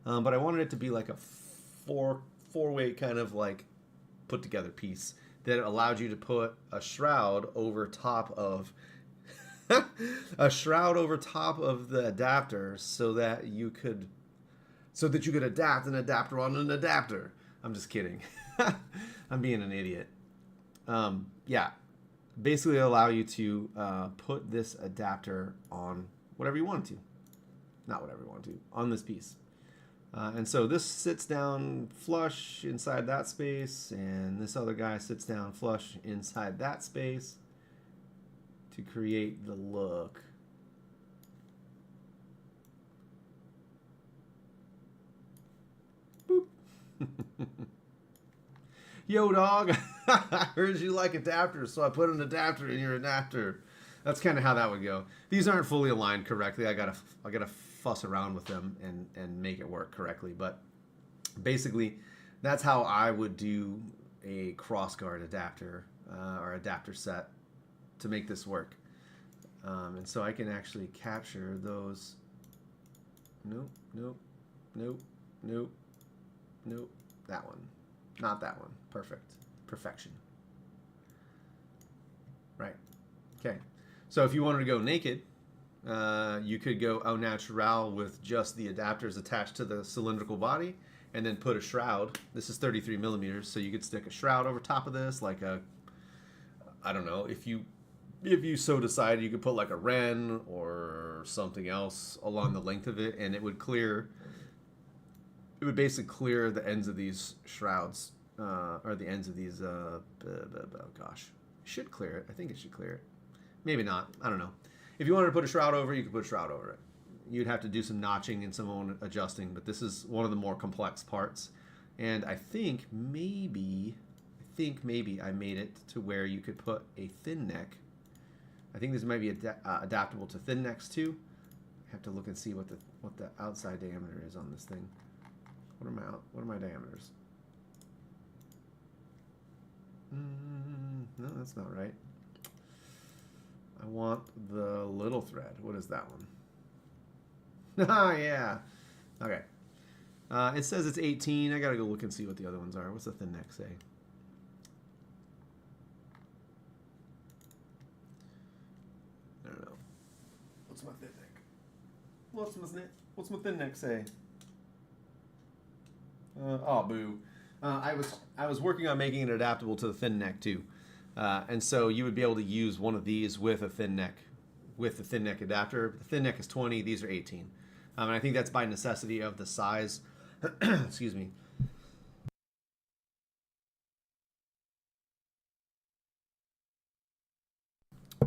But I wanted it to be like a four-way kind of like put together piece that allowed you to put a shroud over top of a shroud over top of the adapter, so that you could adapt an adapter on an adapter. I'm just kidding. I'm being an idiot. Yeah, basically allow you to put this adapter on whatever you want to. Not whatever you want to, on this piece. And so this sits down flush inside that space, and this other guy sits down flush inside that space to create the look. Boop. Yo, dog, I heard you like adapters, so I put an adapter in your adapter. That's kind of how that would go. These aren't fully aligned correctly. I gotta fuss around with them and make it work correctly. But basically, that's how I would do a crossguard adapter or adapter set to make this work. And so I can actually capture those. Nope, nope, nope, nope, nope. That one. Not that one. Perfect. Perfection. Right. Okay. So if you wanted to go naked, you could go au naturel with just the adapters attached to the cylindrical body, and then put a shroud. This is 33 millimeters, so you could stick a shroud over top of this, like a, I don't know, if you so decided, you could put like a wren or something else along the length of it, and it would clear. It would basically clear the ends of these shrouds, or the ends of these. Oh gosh, should clear it. I think it should clear it. Maybe not. I don't know. If you wanted to put a shroud over it, you could put a shroud over it. You'd have to do some notching and some own adjusting, but this is one of the more complex parts. And I think maybe I made it to where you could put a thin neck. I think this might be adaptable to thin necks too. I have to look and see what the outside diameter is on this thing. What are my diameters? No, that's not right. I want the little thread. What is that one? Ah, yeah. Okay. It says it's 18. I gotta go look and see what the other ones are. What's the thin neck say? I don't know. What's my thin neck? What's my thin neck say? Oh, boo. I was working on making it adaptable to the thin neck too, and so you would be able to use one of these with a thin neck, with the thin neck adapter. The thin neck is 20; these are 18, and I think that's by necessity of the size. Excuse me.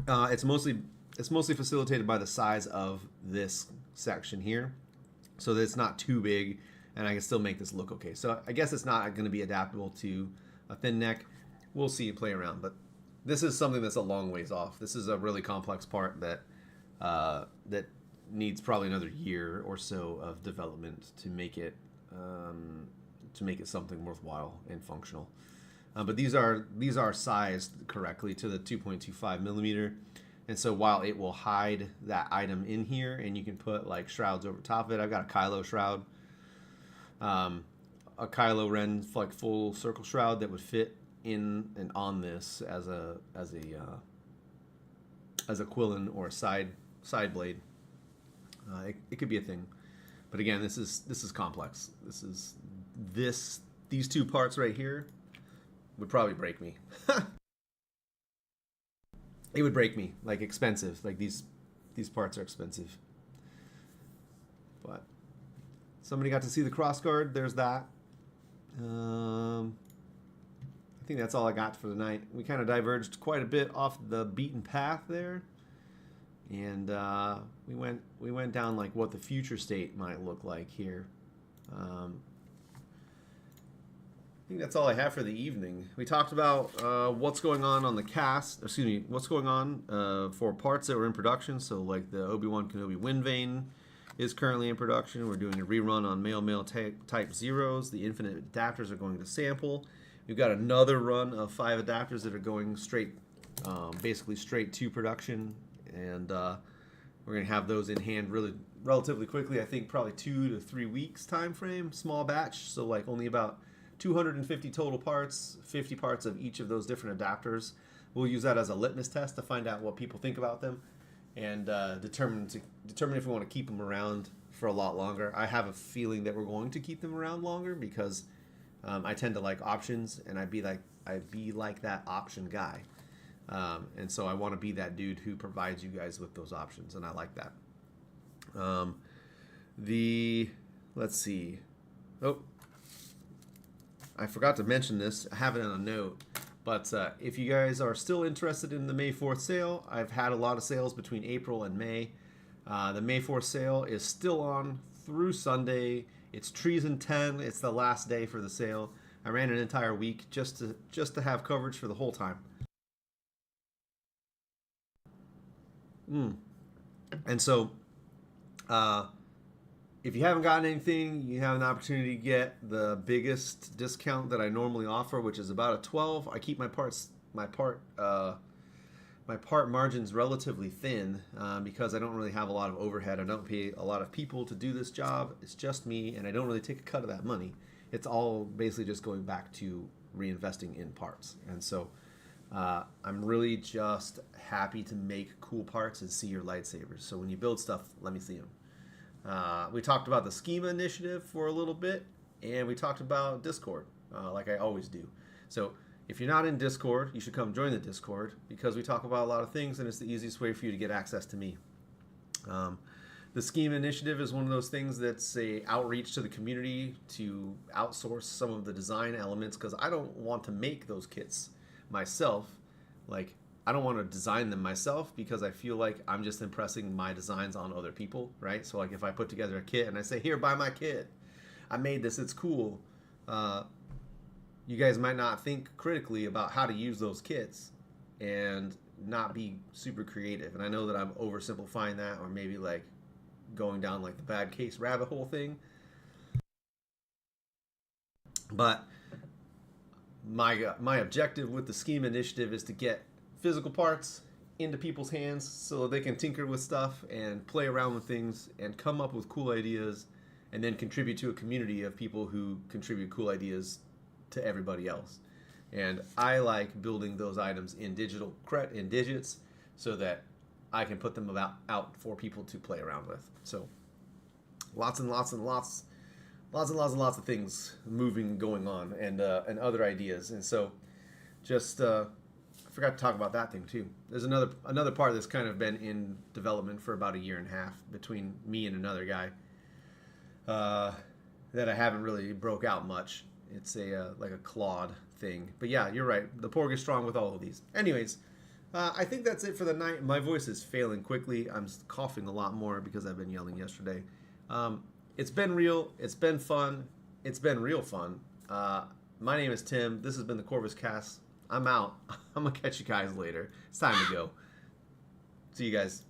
It's mostly facilitated by the size of this section here, so that it's not too big, and I can still make this look okay. So I guess it's not going to be adaptable to a thin neck. We'll see and play around, but this is something that's a long ways off. This is a really complex part that that needs probably another year or so of development to make it something worthwhile and functional. But these are sized correctly to the 2.25 millimeter. And so while it will hide that item in here, and you can put like shrouds over top of it, I've got a Kylo shroud, a Kylo Ren like full circle shroud that would fit in and on this as a quillin or a side blade. It could be a thing, but again, this is complex. These two parts right here would probably break me. It would break me, like expensive. Like these parts are expensive. But somebody got to see the crossguard. There's that. I think that's all I got for the night. We kind of diverged quite a bit off the beaten path there, and we went down like what the future state might look like here. I think that's all I have for the evening. We talked about what's going on the cast. Excuse me, what's going on for parts that were in production. So like the Obi-Wan Kenobi Wind Vane is currently in production. We're doing a rerun on Male Type Zeros. The Infinite adapters are going to sample. We've got another run of 5 adapters that are going straight basically straight to production, and we're gonna have those in hand relatively quickly. I think probably 2 to 3 weeks time frame, small batch, so like only about 250 total parts, 50 parts of each of those different adapters. We'll use that as a litmus test to find out what people think about them, and determine if we want to keep them around for a lot longer. I have a feeling that we're going to keep them around longer because I tend to like options, and I'd be like that option guy. And so I want to be that dude who provides you guys with those options, and I like that. Let's see. Oh, I forgot to mention this. I have it on a note. But if you guys are still interested in the May 4th sale, I've had a lot of sales between April and May. The May 4th sale is still on through Sunday. It's Treason 10. It's the last day for the sale. I ran an entire week just to have coverage for the whole time. And so, if you haven't gotten anything, you have an opportunity to get the biggest discount that I normally offer, which is about a 12. I keep my part margins relatively thin because I don't really have a lot of overhead. I don't pay a lot of people to do this job. It's just me, and I don't really take a cut of that money. It's all basically just going back to reinvesting in parts. And so I'm really just happy to make cool parts and see your lightsabers. So when you build stuff, let me see them. We talked about the schema initiative for a little bit, and we talked about Discord, like I always do. So if you're not in Discord, you should come join the Discord because we talk about a lot of things, and it's the easiest way for you to get access to me. The schema initiative is one of those things that's a outreach to the community to outsource some of the design elements because I don't want to make those kits myself. Like, I don't want to design them myself because I feel like I'm just impressing my designs on other people, right? So like if I put together a kit and I say, here, buy my kit. I made this, it's cool. You guys might not think critically about how to use those kits and not be super creative. And I know that I'm oversimplifying that, or maybe like going down like the bad case rabbit hole thing. But my objective with the scheme initiative is to get physical parts into people's hands so they can tinker with stuff and play around with things and come up with cool ideas and then contribute to a community of people who contribute cool ideas to everybody else. And I like building those items in digits so that I can put them out for people to play around with. So lots of things moving, going on, and other ideas. And so just I forgot to talk about that thing too. There's another part that's kind of been in development for about a year and a half between me and another guy that I haven't really broke out much. It's like a Claude thing. But yeah, you're right. The Porg is strong with all of these. Anyways, I think that's it for the night. My voice is failing quickly. I'm coughing a lot more because I've been yelling yesterday. It's been real. It's been fun. It's been real fun. My name is Tim. This has been the Corvus Cast. I'm out. I'm going to catch you guys later. It's time to go. See you guys.